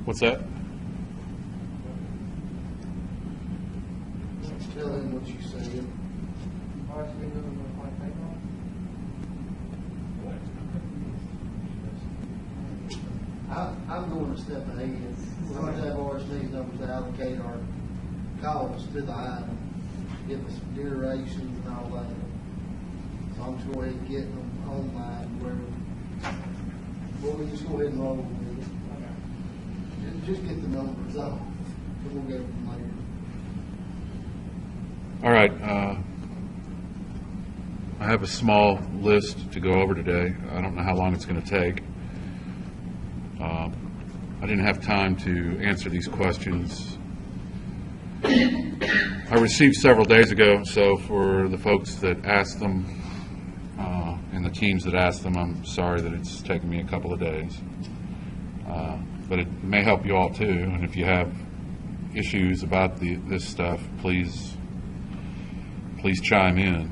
What's that? Tell him what you said. I'm going a step ahead. We're going to have RSD's numbers to allocate our costs to the item, give us durations and all that. So I'm just going to go ahead and get them online where we just go ahead and roll with it. Just get the numbers off, and we'll go from there. All right. I have a small list to go over today. I don't know how long it's going to take. I didn't have time to answer these questions. I received several days ago, so for the folks that asked them and the teams that asked them, I'm sorry that it's taken me a couple of days. But it may help you all too, and if you have issues about this stuff, please chime in.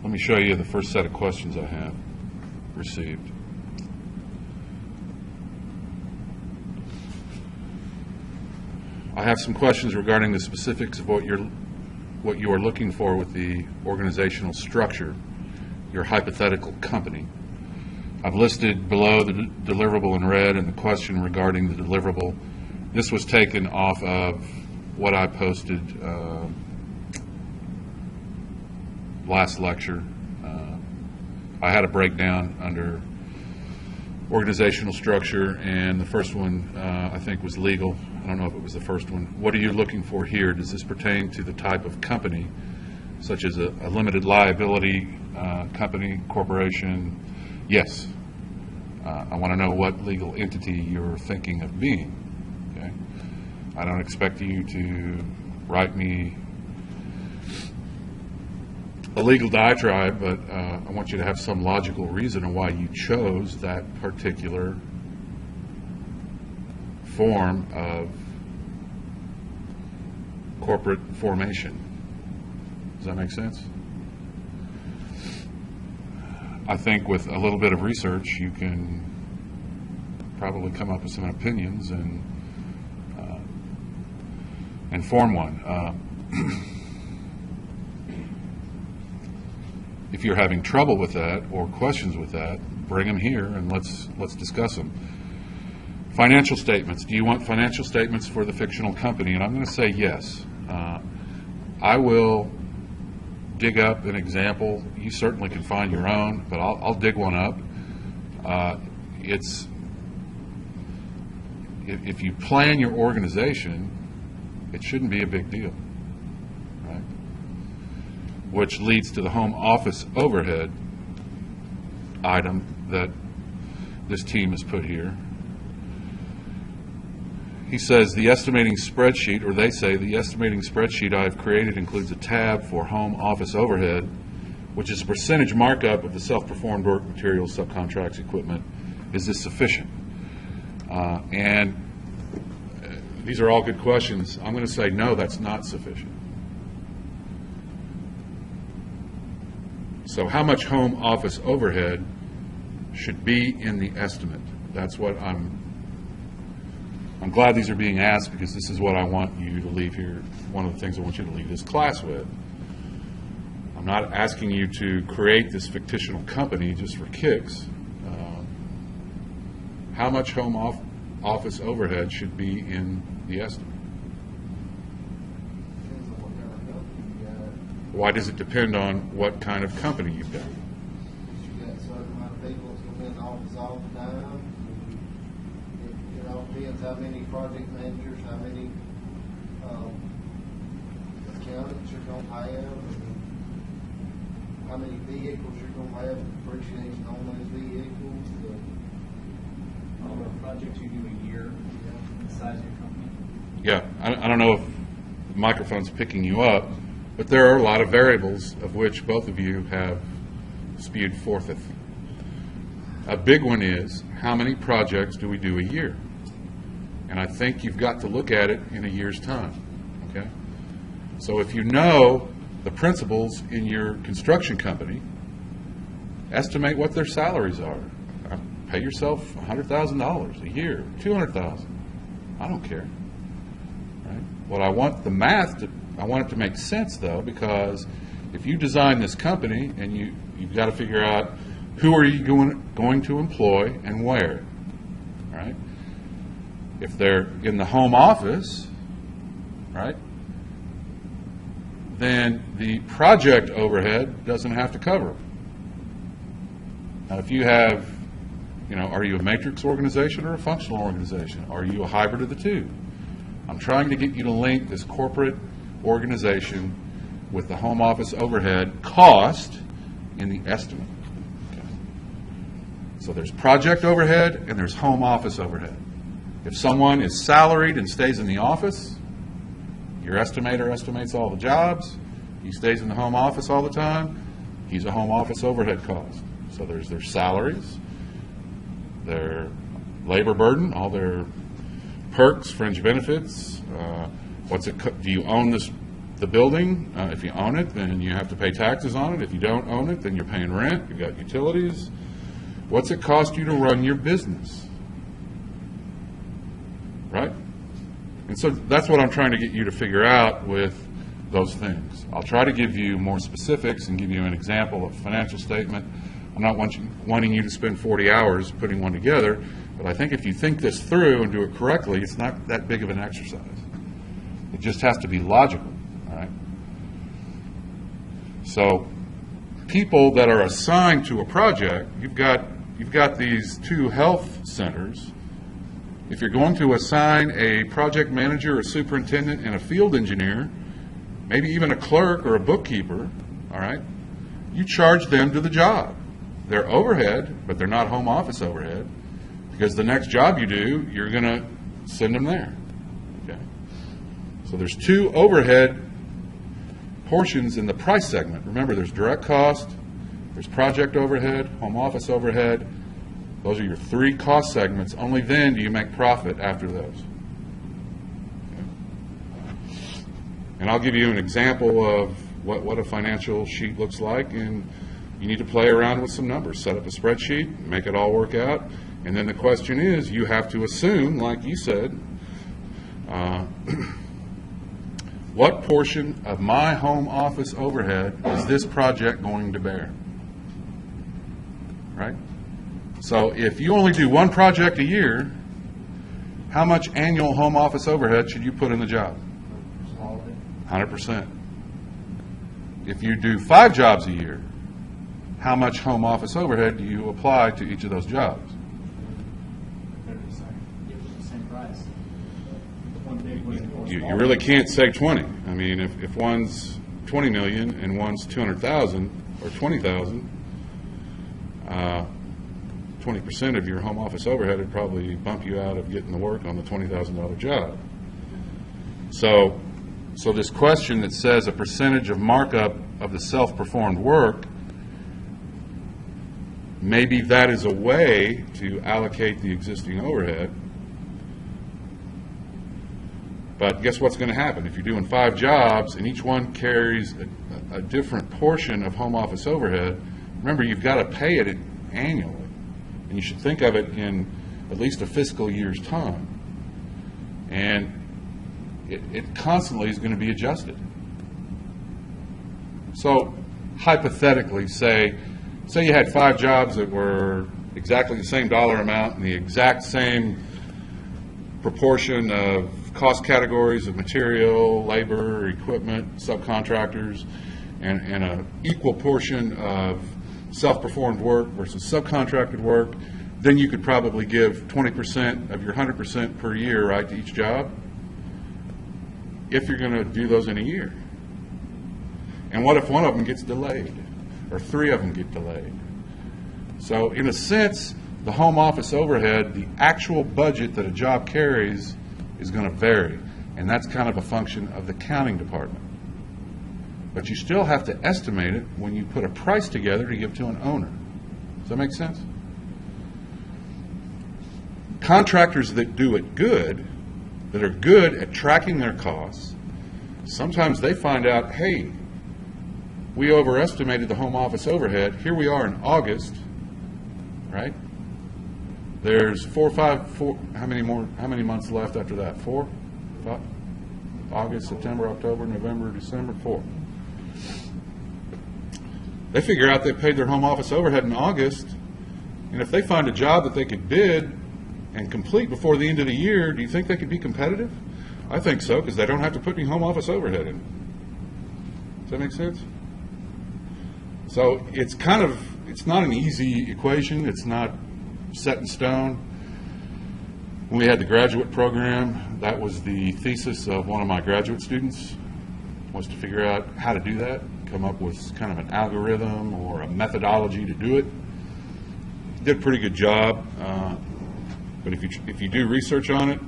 Let me show you the first set of questions I have received. I have some questions regarding the specifics of what you are looking for with the organizational structure, your hypothetical company. I've listed below the deliverable in red and the question regarding the deliverable. This was taken off of what I posted last lecture. I had a breakdown under organizational structure, and the first one I think was legal. I don't know if it was the first one. What are you looking for here? Does this pertain to the type of company, such as a limited liability company, corporation? Yes. I want to know what legal entity you're thinking of being. Okay? I don't expect you to write me a legal diatribe, but I want you to have some logical reason of why you chose that particular form of corporate formation. Does that make sense? I think with a little bit of research, you can probably come up with some opinions and form one. If you're having trouble with that or questions with that, bring them here and let's discuss them. Financial statements. Do you want financial statements for the fictional company? And I'm going to say yes. I will dig up an example. You certainly can find your own, but I'll dig one up. If you plan your organization, it shouldn't be a big deal. Which leads to the home office overhead item that this team has put here. He says the estimating spreadsheet, or they say the estimating spreadsheet I have created includes a tab for home office overhead, which is a percentage markup of the self-performed work, materials, subcontracts, equipment. Is this sufficient? And these are all good questions. I'm going to say no, that's not sufficient. So how much home office overhead should be in the estimate? That's what I'm glad these are being asked, because this is what I want you to leave here. One of the things I want you to leave this class with. I'm not asking you to create this fictional company just for kicks. How much home office overhead should be in the estimate? Why does it depend on what kind of company you've got? You got a certain amount of people that's going to be in the office all the time. It all depends how many project managers, how many accountants you're going to have, and how many vehicles you're going to have, depreciation on those vehicles. All the projects you do a year, the size of your company. Yeah, I don't know if the microphone's picking you up, but there are a lot of variables of which both of you have spewed fortheth. A big one is, how many projects do we do a year? And I think you've got to look at it in a year's time, okay? So if you know the principals in your construction company, estimate what their salaries are. Pay yourself $100,000 a year, $200,000. I don't care. Right? What I want the math to, I want it to make sense though, because if you design this company and you've got to figure out who are you going to employ and where, right? If they're in the home office, right, then the project overhead doesn't have to cover them. Now, if you have, are you a matrix organization or a functional organization? Are you a hybrid of the two? I'm trying to get you to link this corporate organization with the home office overhead cost in the estimate. Okay. So there's project overhead and there's home office overhead. If someone is salaried and stays in the office, your estimator estimates all the jobs, he stays in the home office all the time, he's a home office overhead cost. So there's their salaries, their labor burden, all their perks, fringe benefits. Do you own the building? If you own it, then you have to pay taxes on it. If you don't own it, then you're paying rent. You've got utilities. What's it cost you to run your business? Right? And so that's what I'm trying to get you to figure out with those things. I'll try to give you more specifics and give you an example of a financial statement. I'm not wanting you to spend 40 hours putting one together, but I think if you think this through and do it correctly, it's not that big of an exercise. It just has to be logical, all right? So people that are assigned to a project, you've got these two health centers. If you're going to assign a project manager, a superintendent, and a field engineer, maybe even a clerk or a bookkeeper, all right, you charge them to the job. They're overhead, but they're not home office overhead, because the next job you do, you're going to send them there. Okay? So there's two overhead portions in the price segment. Remember, there's direct cost, there's project overhead, home office overhead. Those are your three cost segments. Only then do you make profit after those. Okay? And I'll give you an example of what a financial sheet looks like, and you need to play around with some numbers. Set up a spreadsheet, make it all work out, and then the question is, you have to assume, like you said, what portion of my home office overhead is this project going to bear? Right? So if you only do one project a year, how much annual home office overhead should you put in the job? 100%. If you do 5 jobs a year, how much home office overhead do you apply to each of those jobs? Same price. One big, one small. You really can't say 20. I mean, if one's 20 million and one's 200,000 or 20,000, 20% of your home office overhead would probably bump you out of getting the work on the $20,000 job. So this question that says a percentage of markup of the self-performed work, maybe that is a way to allocate the existing overhead. But guess what's going to happen? If you're doing 5 jobs and each one carries a different portion of home office overhead, remember, you've got to pay it annually. And you should think of it in at least a fiscal year's time. And it constantly is going to be adjusted. So hypothetically, say you had 5 jobs that were exactly the same dollar amount and the exact same proportion of cost categories of material, labor, equipment, subcontractors, and an equal portion of self-performed work versus subcontracted work, then you could probably give 20% of your 100% per year, right, to each job, if you're going to do those in a year. And what if one of them gets delayed, or 3 of them get delayed? So in a sense, the home office overhead, the actual budget that a job carries, is going to vary. And that's kind of a function of the accounting department. But you still have to estimate it when you put a price together to give to an owner. Does that make sense? Contractors that do it good, that are good at tracking their costs, sometimes they find out, hey, we overestimated the home office overhead. Here we are in August, right? There's how many months left after that? 4? 5? August, September, October, November, December, 4. They figure out they paid their home office overhead in August, and if they find a job that they could bid and complete before the end of the year, do you think they could be competitive? I think so, because they don't have to put any home office overhead in. Does that make sense? So it's not an easy equation. It's not set in stone. When we had the graduate program, that was the thesis of one of my graduate students, was to figure out how to do that, come up with kind of an algorithm or a methodology to do it. Did a pretty good job, but if you do research on it,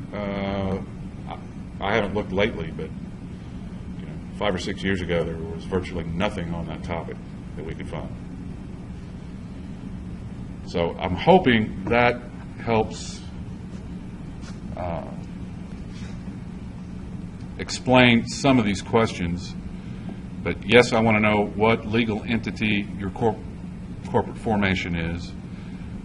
I haven't looked lately, but 5 or 6 years ago, there was virtually nothing on that topic that we could find. So I'm hoping that helps explain some of these questions. But yes, I want to know what legal entity your corporate formation is.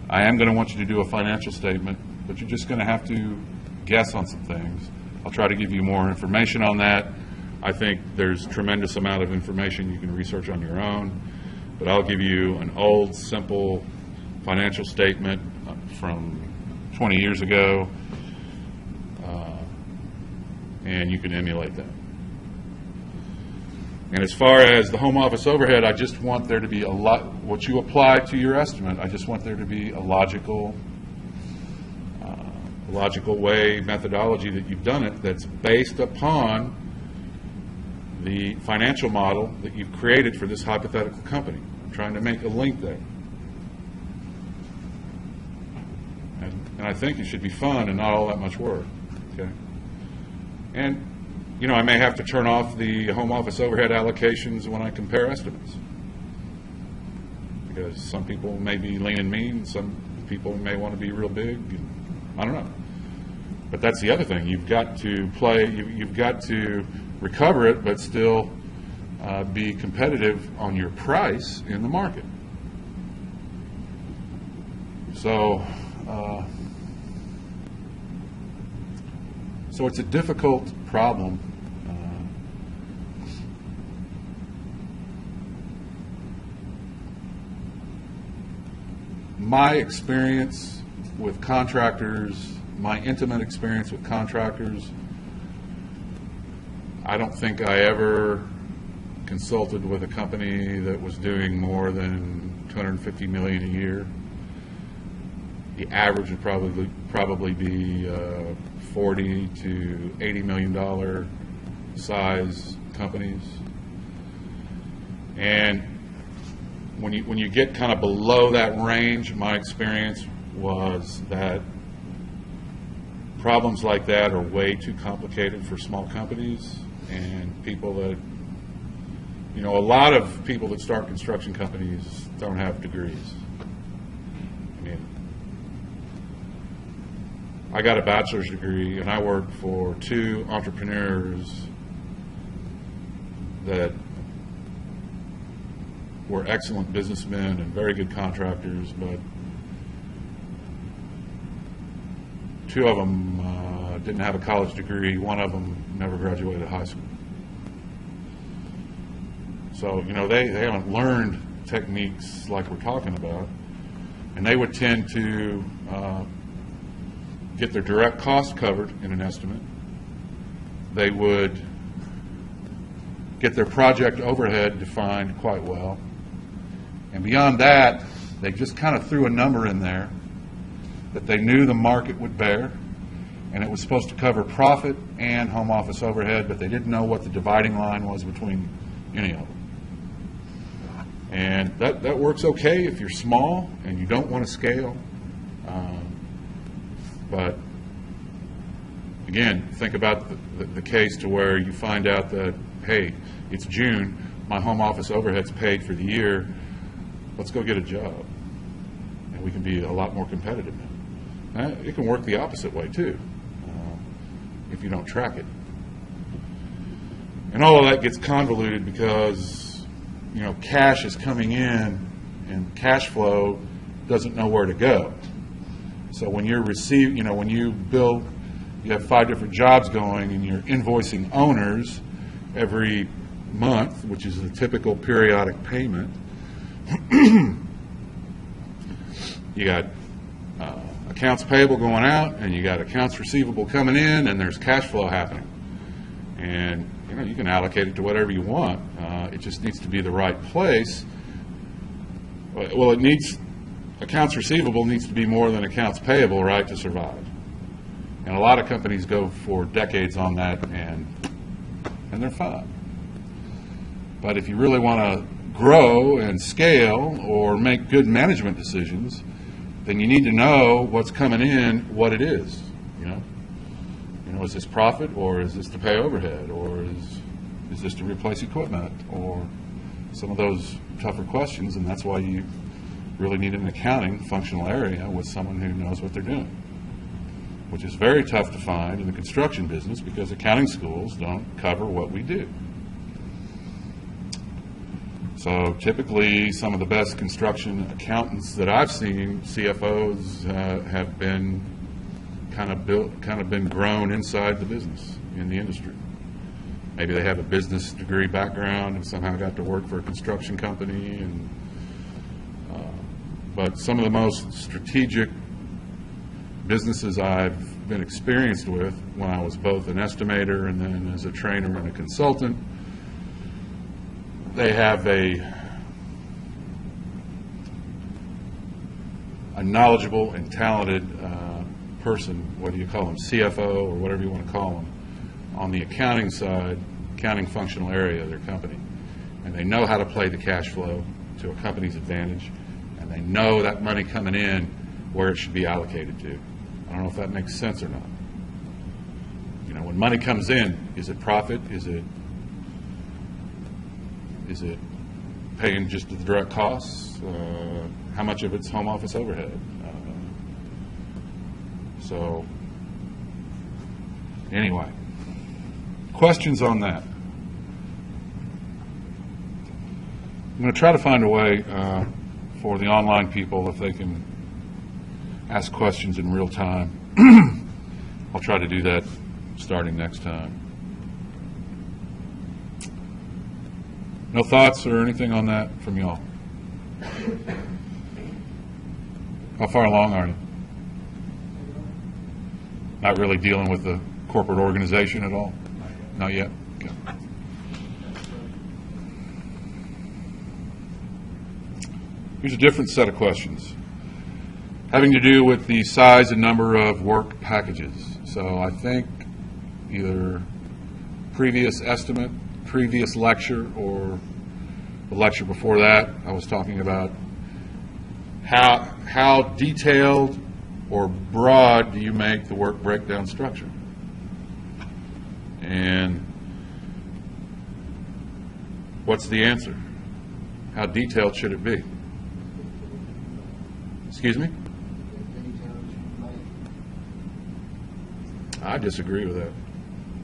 I am going to want you to do a financial statement, but you're just going to have to guess on some things. I'll try to give you more information on that. I think there's tremendous amount of information you can research on your own, but I'll give you an old, simple financial statement from 20 years ago, and you can emulate that. And as far as the home office overhead, I just want there to be what you apply to your estimate, I just want there to be a logical way, methodology that you've done it that's based upon the financial model that you've created for this hypothetical company. I'm trying to make a link there. And I think it should be fun and not all that much work. Okay? And, I may have to turn off the home office overhead allocations when I compare estimates. Because some people may be lean and mean, some people may want to be real big. I don't know. But that's the other thing. You've got to you've got to recover it, but still be competitive on your price in the market. So, so it's a difficult problem. My experience with contractors, my intimate experience with contractors, I don't think I ever consulted with a company that was doing more than $250 million a year. The average would probably be $40 to $80 million size companies. And when you get kind of below that range, my experience was that problems like that are way too complicated for small companies, and people that, a lot of people that start construction companies don't have degrees. I mean, I got a bachelor's degree, and I worked for 2 entrepreneurs that were excellent businessmen and very good contractors, but 2 of them didn't have a college degree. 1 of them never graduated high school. So, they haven't learned techniques like we're talking about, and they would tend to get their direct cost covered in an estimate. They would get their project overhead defined quite well. And beyond that, they just kind of threw a number in there that they knew the market would bear, and it was supposed to cover profit and home office overhead, but they didn't know what the dividing line was between any of them. And that works okay if you're small and you don't want to scale. But again, think about the case to where you find out that, hey, it's June, my home office overhead's paid for the year, let's go get a job. And we can be a lot more competitive now. It can work the opposite way too, if you don't track it. And all of that gets convoluted because cash is coming in and cash flow doesn't know where to go. So when you're when you build, you have 5 different jobs going and you're invoicing owners every month, which is a typical periodic payment. You got accounts payable going out, and you got accounts receivable coming in, and there's cash flow happening. And you can allocate it to whatever you want. It just needs to be the right place. Well, accounts receivable needs to be more than accounts payable, right, to survive. And a lot of companies go for decades on that, and they're fine. But if you really want to grow and scale or make good management decisions, then you need to know what's coming in, what it is. Is this profit, or is this to pay overhead, or is this to replace equipment, or some of those tougher questions. And that's why you really need an accounting functional area with someone who knows what they're doing, which is very tough to find in the construction business because accounting schools don't cover what we do. So typically, some of the best construction accountants that I've seen, CFOs, have been kind of been grown inside the business, in the industry. Maybe they have a business degree background and somehow got to work for a construction company. But some of the most strategic businesses I've been experienced with, when I was both an estimator and then as a trainer and a consultant, they have a knowledgeable and talented person, whether you call them CFO or whatever you want to call them, on the accounting side, accounting functional area of their company. And they know how to play the cash flow to a company's advantage, and they know that money coming in where it should be allocated to. I don't know if that makes sense or not. When money comes in, is it profit? Is it paying just the direct costs? How much of it's home office overhead? So, anyway, questions on that? I'm going to try to find a way for the online people, if they can ask questions in real time. I'll try to do that starting next time. No thoughts or anything on that from y'all? How far along are you? Not really dealing with the corporate organization at all? Not yet? Okay. Here's a different set of questions having to do with the size and number of work packages. So I think either previous estimate, previous lecture, or the lecture before that, I was talking about how detailed or broad do you make the work breakdown structure? And what's the answer? How detailed should it be? Excuse me? I disagree with that.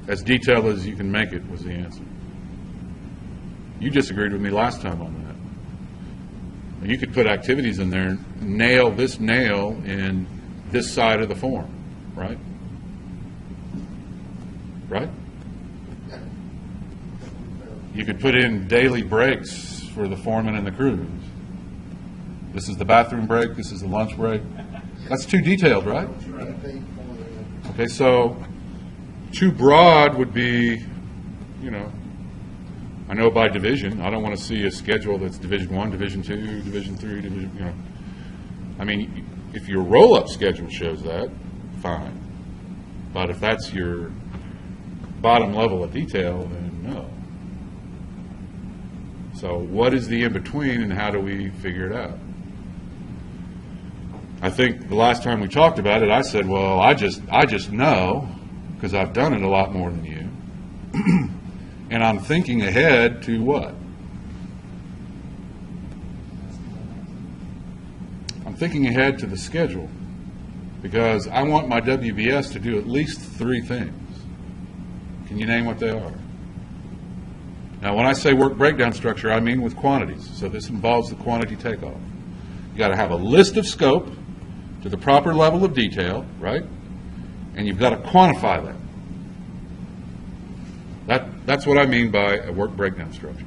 As detailed as you can make it was the answer. You disagreed with me last time on that. You could put activities in there, nail this nail in this side of the form, right? Right? You could put in daily breaks for the foreman and the crews. This is the bathroom break, this is the lunch break. That's too detailed, right? Okay, so too broad would be, I know by division. I don't want to see a schedule that's Division 1, Division 2, Division 3, Division, I mean, if your roll-up schedule shows that, fine. But if that's your bottom level of detail, then no. So what is the in-between, and how do we figure it out? I think the last time we talked about it, I said, well, I just know, because I've done it a lot more than you. And I'm thinking ahead to what? I'm thinking ahead to the schedule, because I want my WBS to do at least 3 things. Can you name what they are? Now, when I say work breakdown structure, I mean with quantities. So this involves the quantity takeoff. You got to have a list of scope to the proper level of detail, right? And you've got to quantify that. That's what I mean by a work breakdown structure.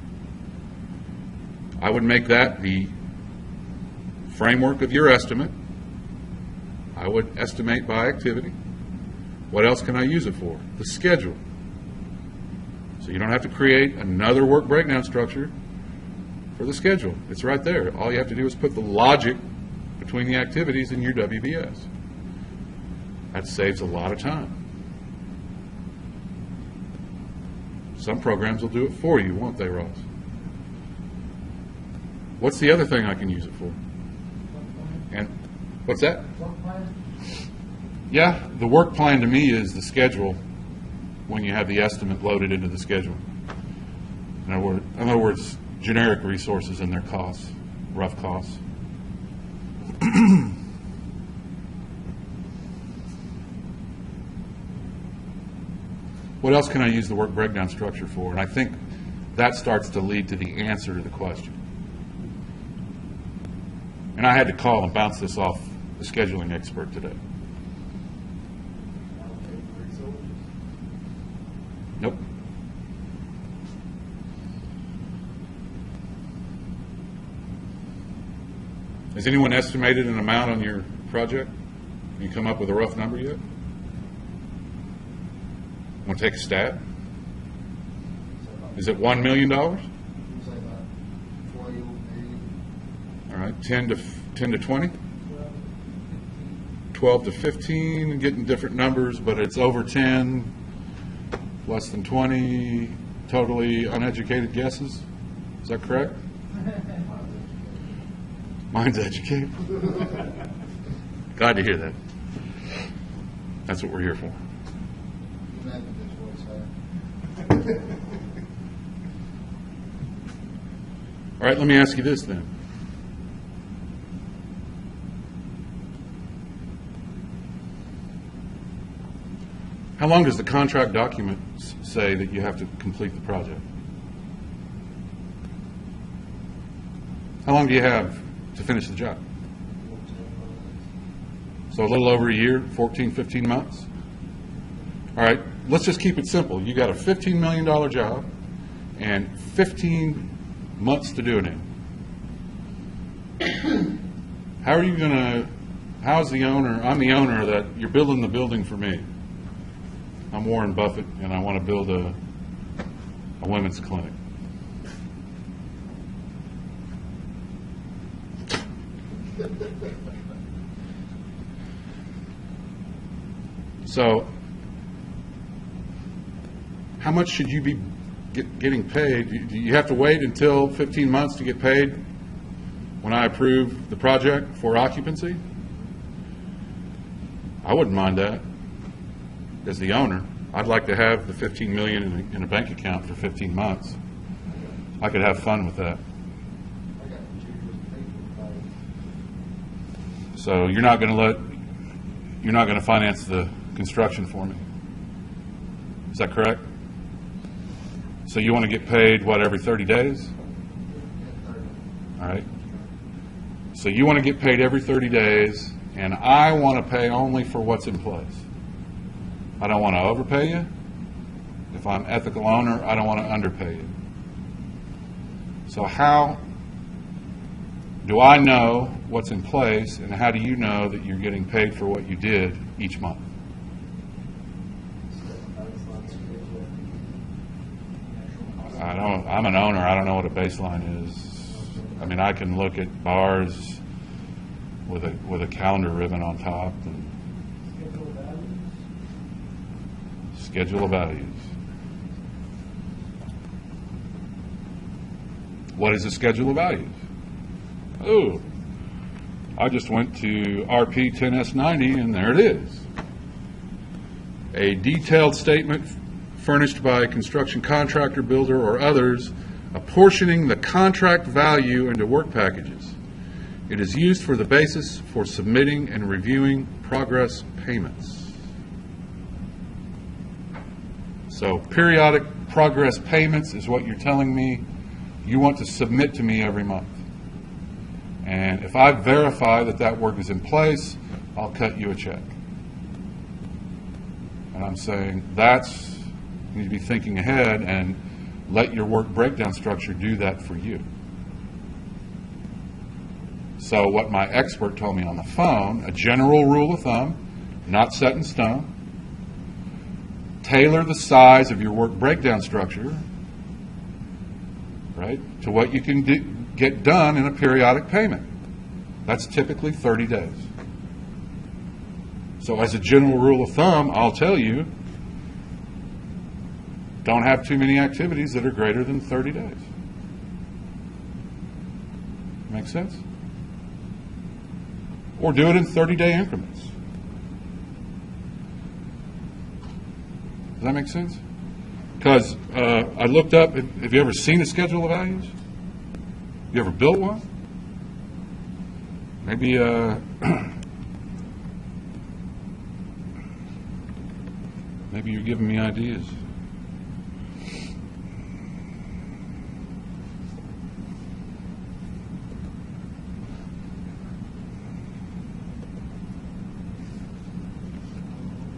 I would make that the framework of your estimate. I would estimate by activity. What else can I use it for? The schedule. So you don't have to create another work breakdown structure for the schedule. It's right there. All you have to do is put the logic between the activities in your WBS. That saves a lot of time. Some programs will do it for you, won't they, Ross? What's the other thing I can use it for? And what's that? Yeah, the work plan to me is the schedule when you have the estimate loaded into the schedule. In other words, generic resources and their costs, rough costs. What else can I use the work breakdown structure for? And I think that starts to lead to the answer to the question. And I had to call and bounce this off the scheduling expert today. Nope. Has anyone estimated an amount on your project? Can you come up with a rough number yet? Want to take a stab? Is it $1 million? All Say about 12 million. right, 10 to 20? 12 to 15, getting different numbers, but it's over 10, less than 20, totally uneducated guesses. Is that correct? Mine's educated. Glad to hear that. That's what we're here for. Imagine this voice, All right, let me ask you this then. How long does the contract document say that you have to complete the project? How long do you have to finish the job? So a little over a year, 14, 15 months? All right, let's just keep it simple. You got a $15 million job and 15 months to do it in. How are you going to, how's the owner, I'm the owner of that, you're building the building for me. I'm Warren Buffett and I want to build a women's clinic. So, how much should you be getting paid? Do you have to wait until 15 months to get paid when I approve the project for occupancy? I wouldn't mind that. As the owner, I'd like to have the $15 million in a bank account for 15 months. I could have fun with that. I got computers, people, So you're not going to finance the construction for me. Is that correct? So you want to get paid, what, every 30 days? All right. So you want to get paid every 30 days, and I want to pay only for what's in place. I don't want to overpay you. If I'm ethical owner, I don't want to underpay you. So how do I know what's in place, and how do you know that you're getting paid for what you did each month? I'm an owner. I don't know what a baseline is. I mean, I can look at bars with a calendar ribbon on top and schedule of values. What is a schedule of values? Oh, I just went to RP 10S90 and there it is. A detailed statement furnished by a construction contractor, builder, or others, apportioning the contract value into work packages. It is used for the basis for submitting and reviewing progress payments. So periodic progress payments is what you're telling me you want to submit to me every month. And if I verify that that work is in place, I'll cut you a check. And I'm saying that's, you need to be thinking ahead and let your work breakdown structure do that for you. So what my expert told me on the phone, a general rule of thumb, not set in stone, tailor the size of your work breakdown structure, right, to what you can get done in a periodic payment. That's typically 30 days. So as a general rule of thumb, I'll tell you, don't have too many activities that are greater than 30 days. Make sense? Or do it in 30-day increments. Does that make sense? Because I looked up, have you ever seen a schedule of values? You ever built one? Maybe maybe you're giving me ideas.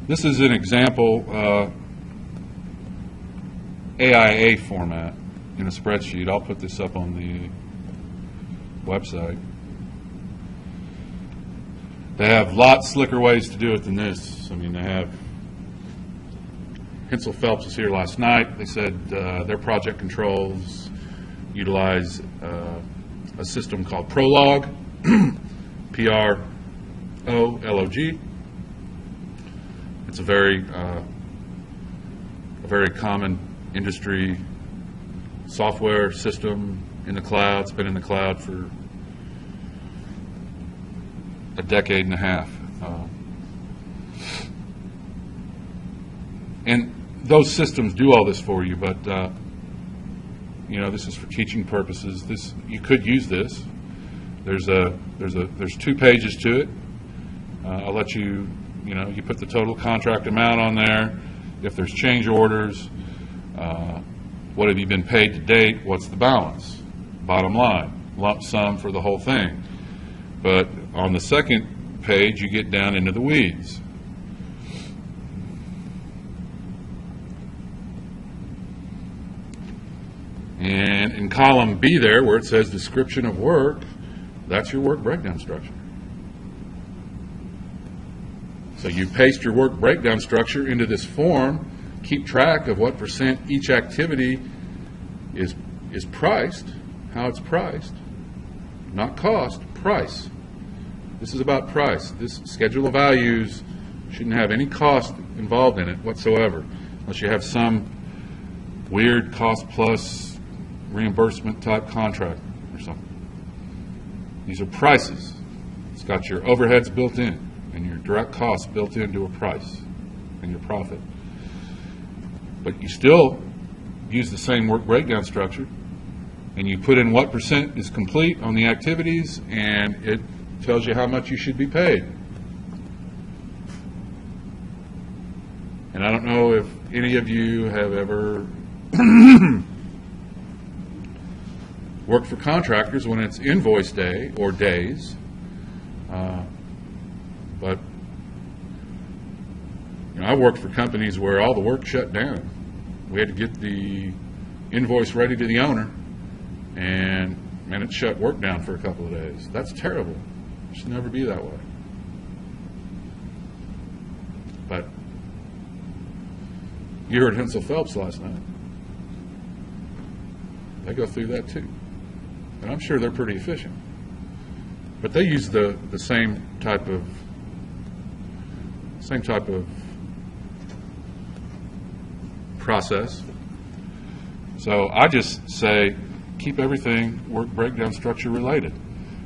This is an example AIA format in a spreadsheet. I'll put this up on the website. They have lots slicker ways to do it than this. I mean, they have, Hensel Phelps was here last night. They said their project controls utilize a system called Prolog, P-R-O-L-O-G. It's a very common industry software system in the cloud. It's been in the cloud for a decade and a half. And those systems do all this for you, but you know, this is for teaching purposes. This, you could use this. There's 2 pages to it. I'll let you, you know, you put the total contract amount on there. If there's change orders, what have you been paid to date? What's the balance? Bottom line, lump sum for the whole thing. But on the second page, you get down into the weeds. And in column B there, where it says description of work, that's your work breakdown structure. So you paste your work breakdown structure into this form, keep track of what percent each activity is priced, how it's priced, not cost, price. This is about price. This schedule of values shouldn't have any cost involved in it whatsoever, unless you have some weird cost plus reimbursement type contract or something. These are prices. It's got your overheads built in and your direct costs built into a price and your profit. But you still use the same work breakdown structure, and you put in what percent is complete on the activities, and it tells you how much you should be paid. And I don't know if any of you have ever worked for contractors when it's invoice day or days, but you know, I worked for companies where all the work shut down. We had to get the invoice ready to the owner, and man, it shut work down for a couple of days. That's terrible. It should never be that way. But you heard Hensel Phelps last night. They go through that too. And I'm sure they're pretty efficient. But they use the same type of process. So I just say keep everything work breakdown structure related.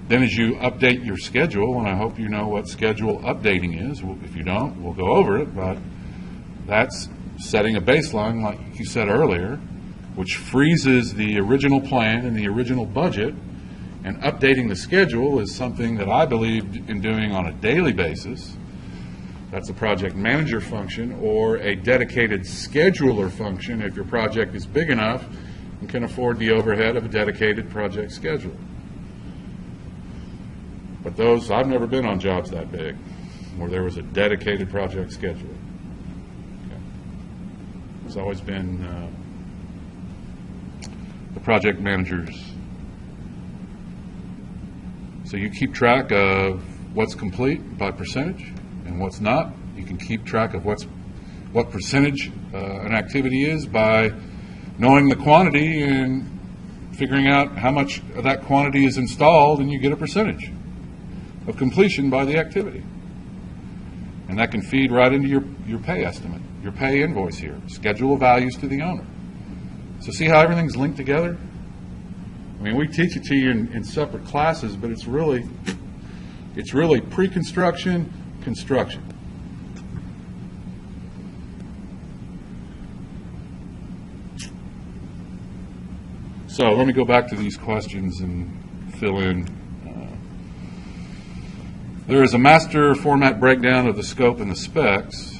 Then as you update your schedule, and I hope you know what schedule updating is. If you don't, we'll go over it, but that's setting a baseline, like you said earlier, which freezes the original plan and the original budget, and updating the schedule is something that I believe in doing on a daily basis, That's a project manager function, or a dedicated scheduler function if your project is big enough and can afford the overhead of a dedicated project scheduler. But those, I've never been on jobs that big where there was a dedicated project scheduler. Okay. It's always been the project managers. So you keep track of what's complete by percentage and what's not. You can keep track of what percentage an activity is by knowing the quantity and figuring out how much of that quantity is installed, and you get a percentage of completion by the activity. And that can feed right into your pay estimate, your pay invoice here, schedule of values to the owner. So see how everything's linked together? I mean, we teach it to you in separate classes, but it's really pre-construction, construction. So let me go back to these questions and fill in. There is a master format breakdown of the scope and the specs.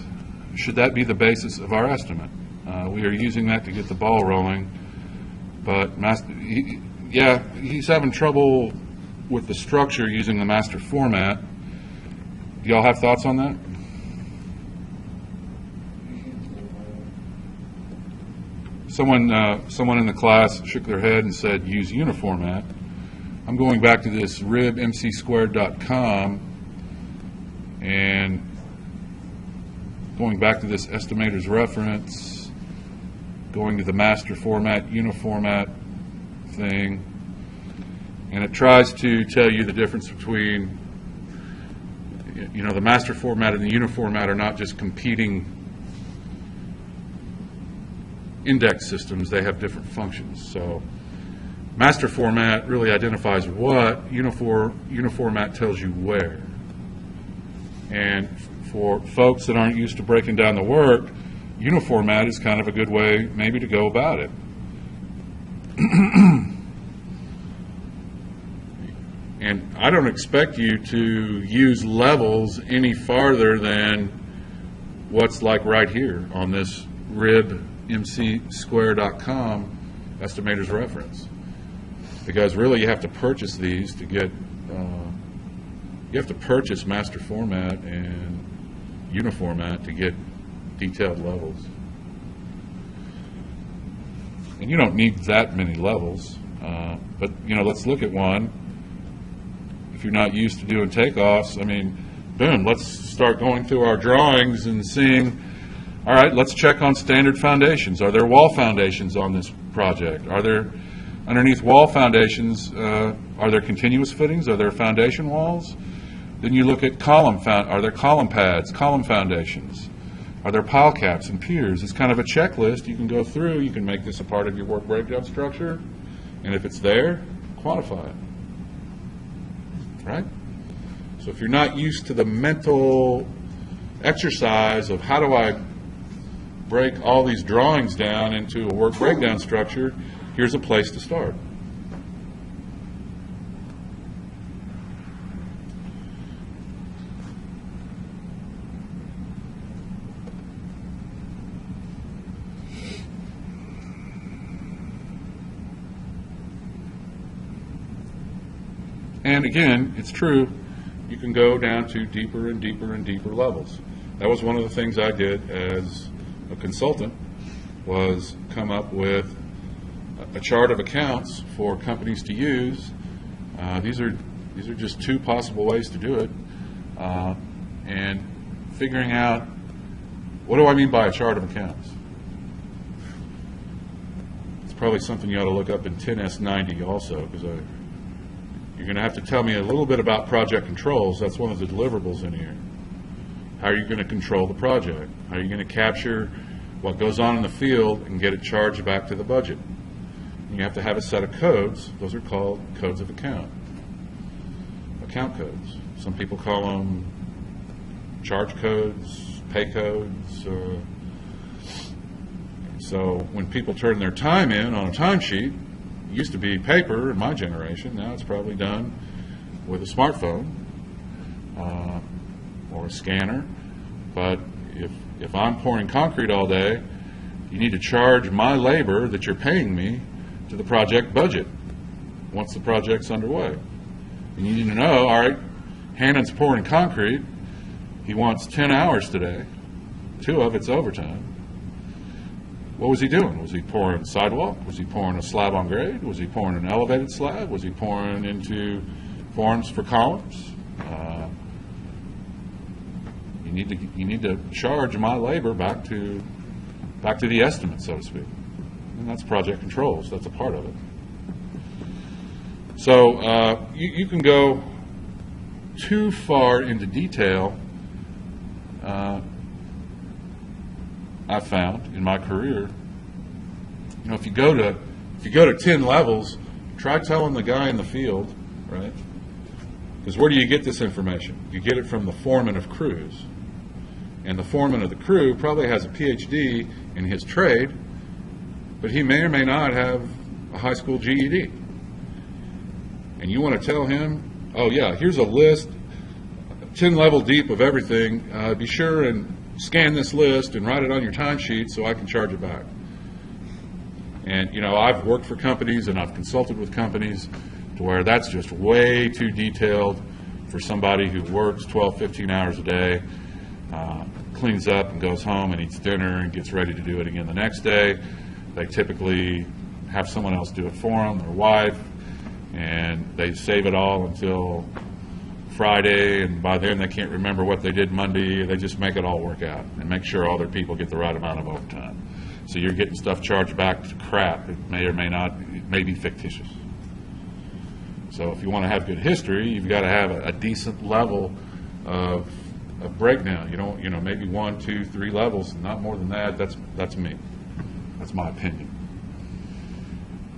Should that be the basis of our estimate? We are using that to get the ball rolling, but he's having trouble with the structure using the master format. Do y'all have thoughts on that? Someone in the class shook their head and said use uniformat. I'm going back to this ribmcsquared.com and going back to this estimator's reference, going to the master format, uniformat thing, and it tries to tell you the difference between, the master format and the uniformat are not just competing index systems, they have different functions. So master format really identifies what, uniformat tells you where. And for folks that aren't used to breaking down the work, uniformat is kind of a good way maybe to go about it. And I don't expect you to use levels any farther than what's like right here on this ribmcsquare.com estimator's reference. Because really you have to purchase these to get, you have to purchase master format and uniformat to get detailed levels. And you don't need that many levels, but let's look at one. If you're not used to doing takeoffs, I mean, boom, let's start going through our drawings and seeing, all right, let's check on standard foundations. Are there wall foundations on this project? Are there, underneath wall foundations, are there continuous footings? Are there foundation walls? Then you look at are there column pads, column foundations? Are there pile caps and piers? It's kind of a checklist you can go through. You can make this a part of your work breakdown structure, and if it's there, quantify it. Right? So if you're not used to the mental exercise of how do I break all these drawings down into a work breakdown structure, here's a place to start. And again, it's true, you can go down to deeper and deeper and deeper levels. That was one of the things I did as a consultant, was come up with a chart of accounts for companies to use. These are just two possible ways to do it, and figuring out, what do I mean by a chart of accounts? It's probably something you ought to look up in 10S90 also, because you're going to have to tell me a little bit about project controls. That's one of the deliverables in here. How are you going to control the project? How are you going to capture what goes on in the field and get it charged back to the budget? And you have to have a set of codes. Those are called codes of account codes. Some people call them charge codes, pay codes. So when people turn their time in on a timesheet, it used to be paper in my generation. Now it's probably done with a smartphone or a scanner. but if I'm pouring concrete all day, you need to charge my labor that you're paying me to the project budget once the project's underway. And you need to know, all right, Hannon's pouring concrete. He wants 10 hours today. 2 of it's overtime. What was he doing? Was he pouring sidewalk? Was he pouring a slab on grade? Was he pouring an elevated slab? Was he pouring into forms for columns? You need to charge my labor back to the estimate, so to speak. And that's project controls. That's a part of it. So you can go too far into detail. I've found in my career, if you go to 10 levels, try telling the guy in the field, right? Because where do you get this information? You get it from the foreman of crews. And the foreman of the crew probably has a PhD in his trade, but he may or may not have a high school GED. And you want to tell him, oh yeah, here's a list, 10 level deep of everything. Be sure and scan this list and write it on your timesheet so I can charge it back. And I've worked for companies and I've consulted with companies to where that's just way too detailed for somebody who works 12, 15 hours a day, cleans up and goes home and eats dinner and gets ready to do it again the next day. They typically have someone else do it for them, their wife, and they save it all until Friday, and by then they can't remember what they did Monday. They just make it all work out and make sure all their people get the right amount of overtime. So you're getting stuff charged back to crap. It may or may not, it may be fictitious. So if you want to have good history, you've got to have a decent level of breakdown. You don't, maybe 1, 2, 3 levels, not more than that. That's me. That's my opinion.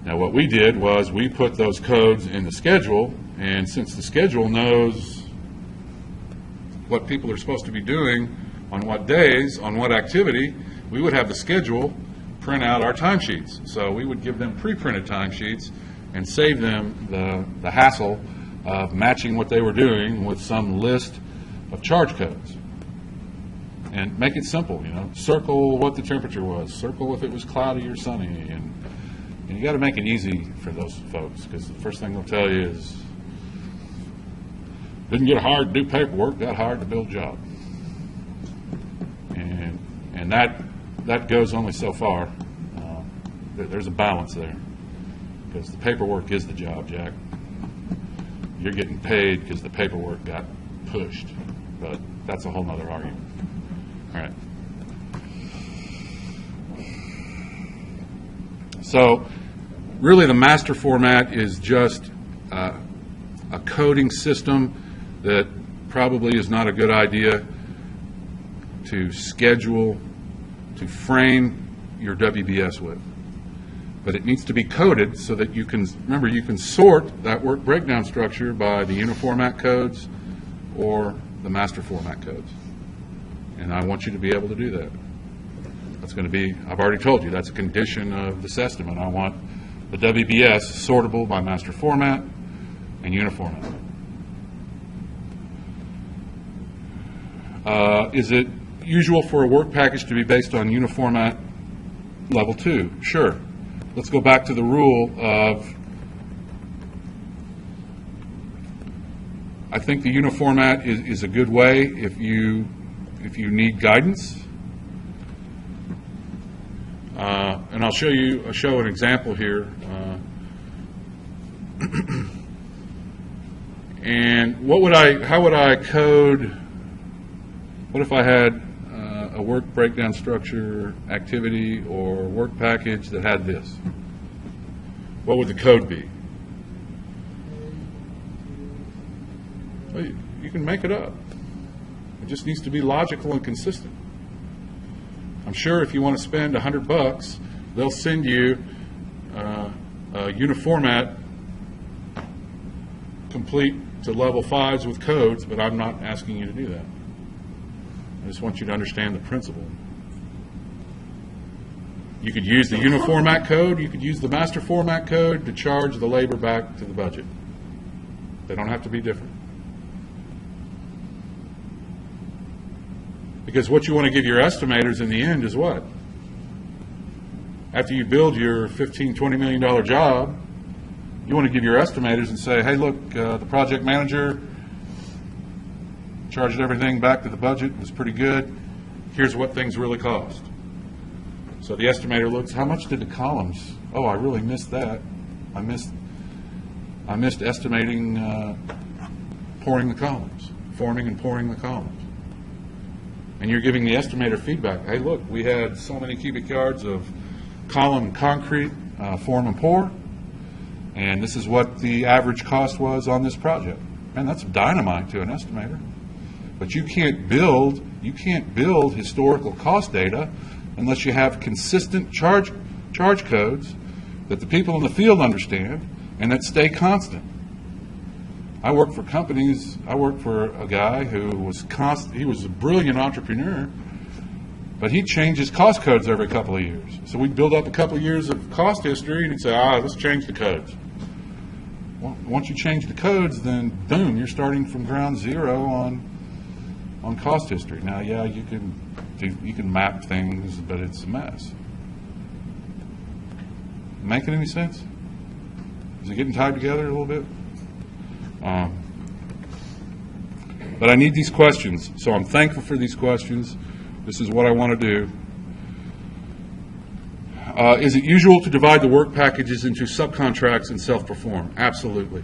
Now what we did was we put those codes in the schedule, and since the schedule knows what people are supposed to be doing on what days, on what activity, we would have the schedule print out our timesheets. So we would give them pre-printed timesheets and save them the hassle of matching what they were doing with some list of charge codes. And make it simple, circle what the temperature was, circle if it was cloudy or sunny, and you got to make it easy for those folks, because the first thing they'll tell you is, didn't get hired to do paperwork, got hired to build a job. And that goes only so far. There's a balance there, because the paperwork is the job, Jack. You're getting paid because the paperwork got pushed, but that's a whole nother argument. All right. So really the master format is just a coding system that probably is not a good idea to schedule, to frame your WBS with. But it needs to be coded so that you can, remember, you can sort that work breakdown structure by the uniformat codes or the master format codes. And I want you to be able to do that. That's going to be, I've already told you, that's a condition of this estimate. I want the WBS sortable by master format and uniformat. Is it usual for a work package to be based on uniformat level 2? Sure. Let's go back to the rule of, I think the uniformat is a good way if you need guidance. And I'll show an example here. And how would I code, what if I had a work breakdown structure, activity, or work package that had this? What would the code be? Well, you can make it up. It just needs to be logical and consistent. I'm sure if you want to spend $100, they'll send you a uniformat complete to level 5s with codes, but I'm not asking you to do that. I just want you to understand the principle. You could use the uniformat code, you could use the master format code to charge the labor back to the budget. They don't have to be different. Because what you want to give your estimators in the end is what? After you build your $15, $20 million job, you want to give your estimators and say, hey, look, the project manager charged everything back to the budget, it was pretty good. Here's what things really cost. So the estimator looks, how much did the columns? Oh, I really missed that. I missed estimating pouring the columns, forming and pouring the columns. And you're giving the estimator feedback. Hey, look, we had so many cubic yards of column concrete, form and pour, and this is what the average cost was on this project. Man, that's dynamite to an estimator. But you can't build historical cost data unless you have consistent charge codes that the people in the field understand and that stay constant. I worked for companies. I worked for a guy who was he was a brilliant entrepreneur, but he'd change his cost codes every couple of years. So we'd build up a couple of years of cost history, and he'd say, let's change the codes. Well, once you change the codes, then boom, you're starting from ground zero on cost history. Now, yeah, you can map things, but it's a mess. Making any sense? Is it getting tied together a little bit? But I need these questions, so I'm thankful for these questions. This is what I want to do. Is it usual to divide the work packages into subcontracts and self-perform? Absolutely.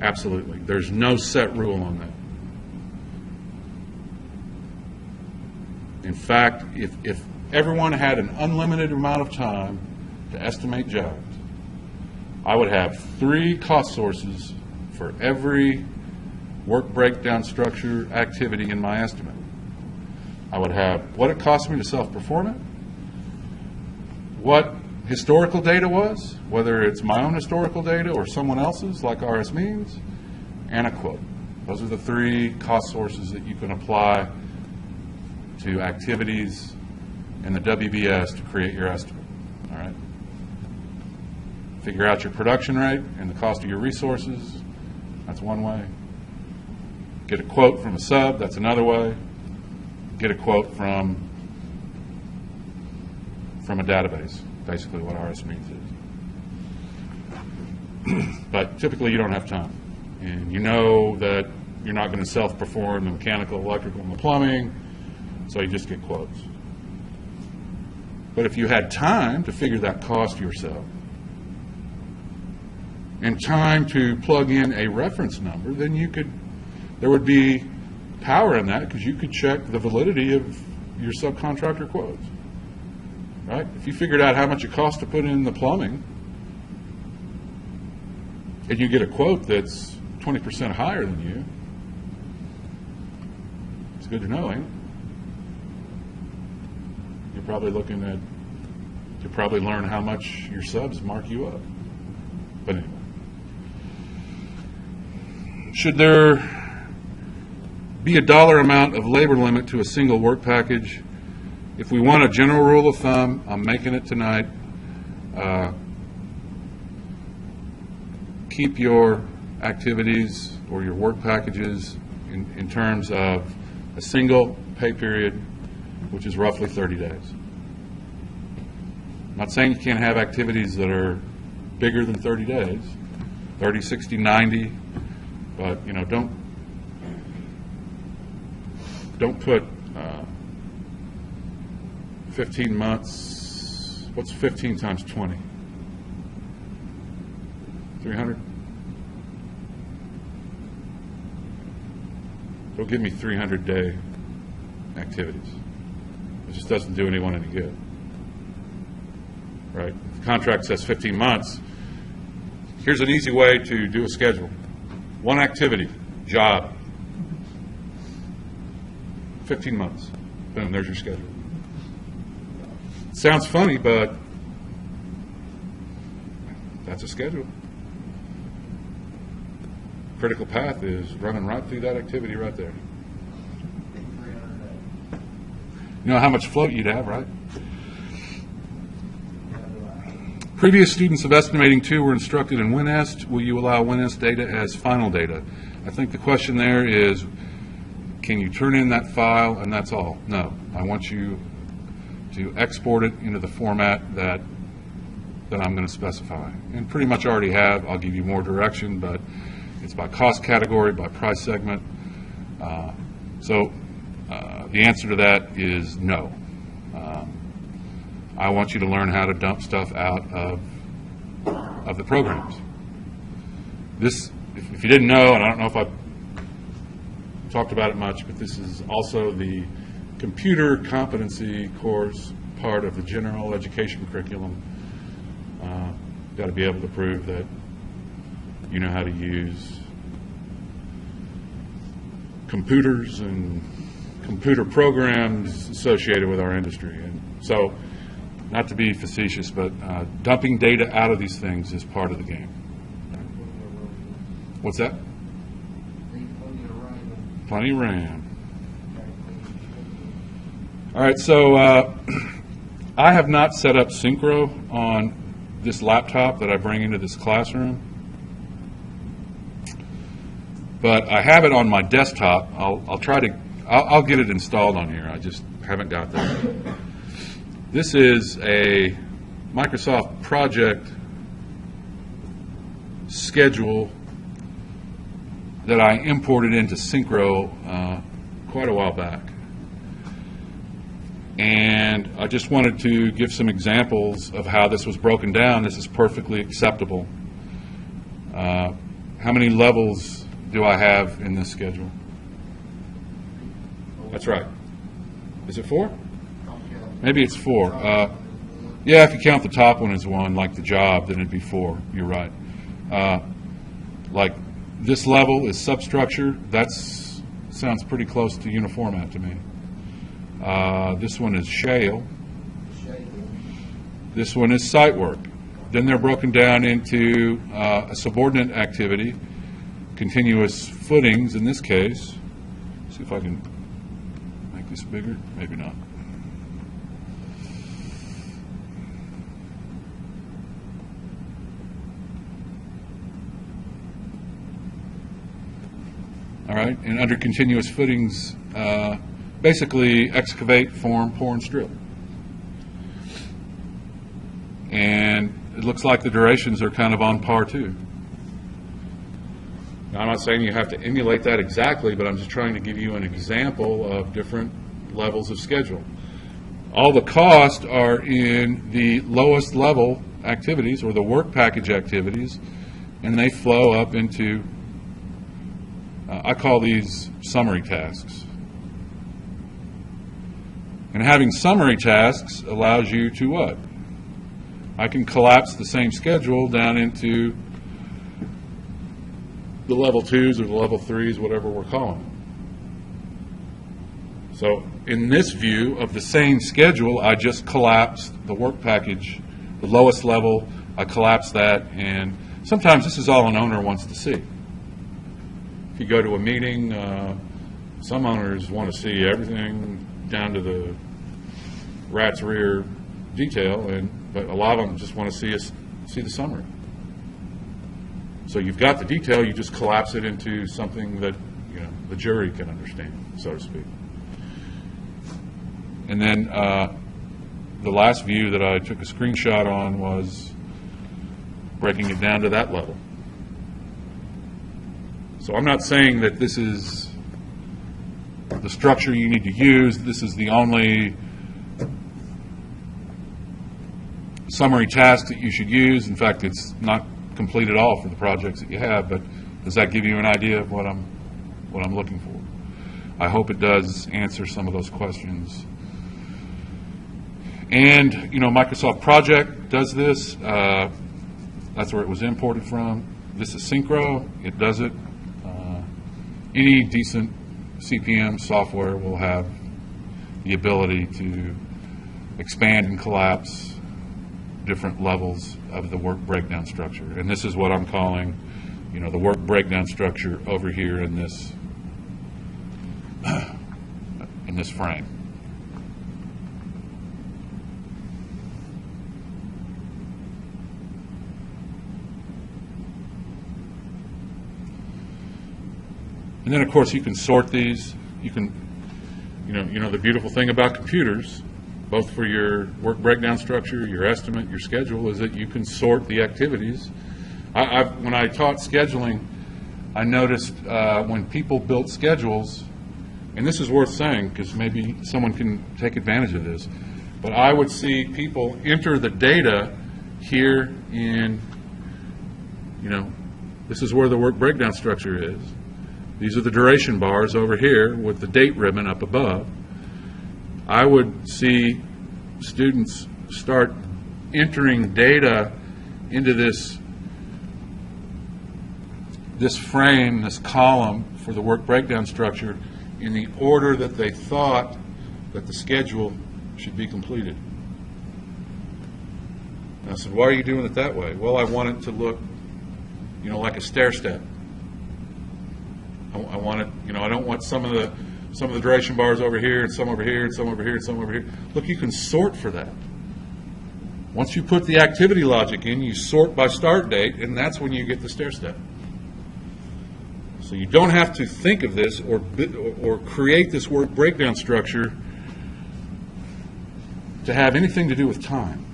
Absolutely. There's no set rule on that. In fact, if everyone had an unlimited amount of time to estimate jobs, I would have 3 cost sources for every work breakdown structure activity in my estimate. I would have what it cost me to self-perform it, what historical data was, whether it's my own historical data or someone else's like RS Means, and a quote. Those are the 3 cost sources that you can apply to activities in the WBS to create your estimate. All right? Figure out your production rate and the cost of your resources. That's one way. Get a quote from a sub. That's another way. Get a quote from a database, basically what RS Means is. But typically you don't have time. And you know that you're not going to self-perform the mechanical, electrical, and the plumbing, so you just get quotes. But if you had time to figure that cost yourself, and time to plug in a reference number, then there would be power in that because you could check the validity of your subcontractor quotes, right? If you figured out how much it costs to put in the plumbing, and you get a quote that's 20% higher than you, it's good to know, ain't it? You're probably learn how much your subs mark you up. But anyway. Should there be a dollar amount of labor limit to a single work package? If we want a general rule of thumb, I'm making it tonight. Keep your activities or your work packages in terms of a single pay period, which is roughly 30 days. I'm not saying you can't have activities that are bigger than 30 days, 30, 60, 90, but don't put 15 months. What's 15 times 20? 300? Don't give me 300-day activities. It just doesn't do anyone any good. Right? If the contract says 15 months, here's an easy way to do a schedule. One activity, job, 15 months. Boom, there's your schedule. Sounds funny, but that's a schedule. Critical path is running right through that activity right there. You know how much float you'd have, right? Previous students of Estimating 2 were instructed in WinEst. Will you allow WinEst data as final data? I think the question there is, can you turn in that file and that's all? No. I want you to export it into the format that I'm going to specify. And pretty much already have. I'll give you more direction, but it's by cost category, by price segment. The answer to that is no. I want you to learn how to dump stuff out of the programs. This, if you didn't know, and I don't know if I've talked about it much, but this is also the computer competency course part of the general education curriculum. Got to be able to prove that you know how to use computers and computer programs associated with our industry. And so, not to be facetious, but dumping data out of these things is part of the game. What's that? Plenty of RAM. All right, so I have not set up Synchro on this laptop that I bring into this classroom, but I have it on my desktop. I'll get it installed on here. I just haven't got that. This is a Microsoft project schedule that I imported into Synchro quite a while back. And I just wanted to give some examples of how this was broken down. This is perfectly acceptable. How many levels do I have in this schedule? That's right. Is it 4? Maybe it's 4. Yeah, if you count the top one as 1, like the job, then it'd be 4. You're right. Like this level is substructure. That sounds pretty close to uniformat to me. This one is shale. This one is site work. Then they're broken down into a subordinate activity, continuous footings in this case. See if I can make this bigger. Maybe not. All right, and under continuous footings, basically excavate, form, pour, and strip. And it looks like the durations are kind of on par too. Now, I'm not saying you have to emulate that exactly, but I'm just trying to give you an example of different levels of schedule. All the costs are in the lowest level activities or the work package activities, and they flow up into, I call these summary tasks. And having summary tasks allows you to what? I can collapse the same schedule down into the level 2s or the level 3s, whatever we're calling them. So in this view of the same schedule, I just collapsed the work package, the lowest level, I collapsed that, and sometimes this is all an owner wants to see. If you go to a meeting, some owners want to see everything down to the rat's rear detail, but a lot of them just want to see the summary. So you've got the detail, you just collapse it into something that the jury can understand, so to speak. And then the last view that I took a screenshot on was breaking it down to that level. So I'm not saying that this is the structure you need to use. This is the only summary task that you should use. In fact, it's not complete at all for the projects that you have, but does that give you an idea of what I'm looking for? I hope it does answer some of those questions. And, Microsoft Project does this. That's where it was imported from. This is Synchro. It does it. Any decent CPM software will have the ability to expand and collapse different levels of the work breakdown structure. And this is what I'm calling, the work breakdown structure over here in this frame. And then, of course, you can sort these. you can, the beautiful thing about computers, both for your work breakdown structure, your estimate, your schedule, is that you can sort the activities. When I taught scheduling, I noticed when people built schedules, and this is worth saying because maybe someone can take advantage of this, but I would see people enter the data here in, this is where the work breakdown structure is. These are the duration bars over here with the date ribbon up above. I would see students start entering data into this frame, this column for the work breakdown structure in the order that they thought that the schedule should be completed. And I said, why are you doing it that way? Well, I want it to look, like a stair step. I want it, I don't want some of the duration bars over here and some over here and some over here and some over here. Look, you can sort for that. Once you put the activity logic in, you sort by start date, and that's when you get the stair step. So you don't have to think of this or create this work breakdown structure to have anything to do with time.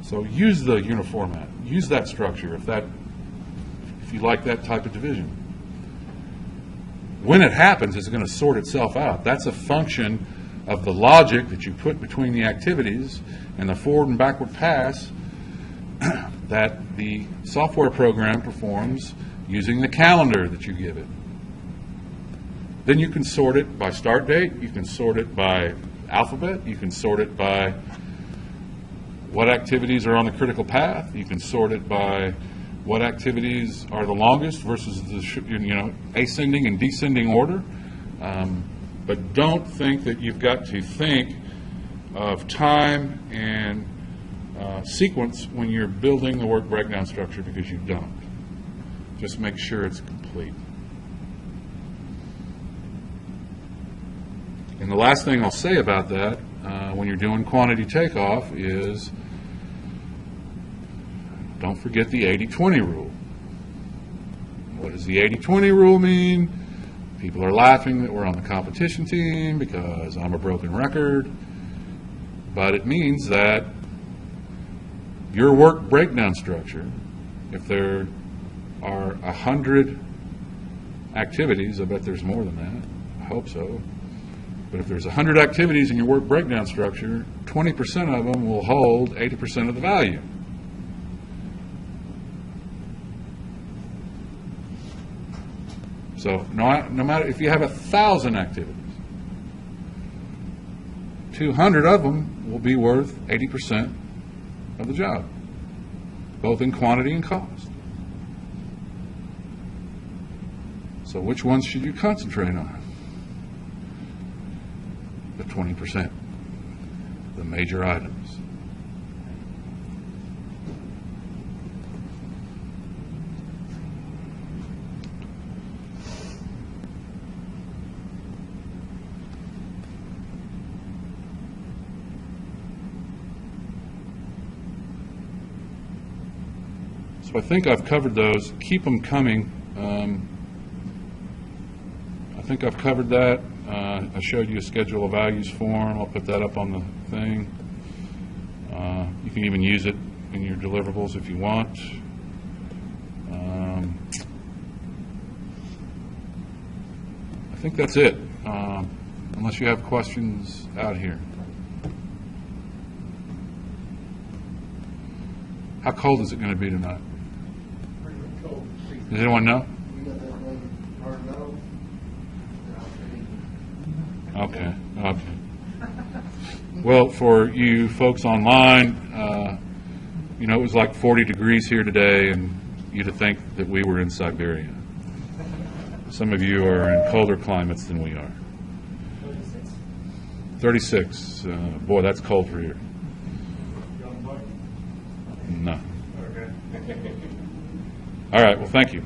So use the uniformat. Use that structure if you like that type of division. When it happens, it's going to sort itself out. That's a function of the logic that you put between the activities and the forward and backward pass that the software program performs using the calendar that you give it. Then you can sort it by start date, you can sort it by alphabet, you can sort it by what activities are on the critical path, you can sort it by what activities are the longest versus the ascending and descending order. But don't think that you've got to think of time and sequence when you're building the work breakdown structure, because you don't. Just make sure it's complete. And the last thing I'll say about that when you're doing quantity takeoff is don't forget the 80-20 rule. What does the 80-20 rule mean? People are laughing that we're on the competition team because I'm a broken record. But it means that your work breakdown structure, if there are 100 activities, I bet there's more than that, I hope so, but if there's 100 activities in your work breakdown structure, 20% of them will hold 80% of the value. So no matter if you have 1,000 activities, 200 of them will be worth 80% of the job, both in quantity and cost. So which ones should you concentrate on? The 20%, the major items. So I think I've covered those. Keep them coming. I think I've covered that. I showed you a schedule of values form. I'll put that up on the thing. You can even use it in your deliverables if you want. I think that's it, unless you have questions out here. How cold is it going to be tonight? Does anyone know? You got that thing hard nose? Okay. Well, for you folks online, it was like 40 degrees here today, and you'd think that we were in Siberia. Some of you are in colder climates than we are. 36. Boy, that's cold for here. No. All right. Well, thank you.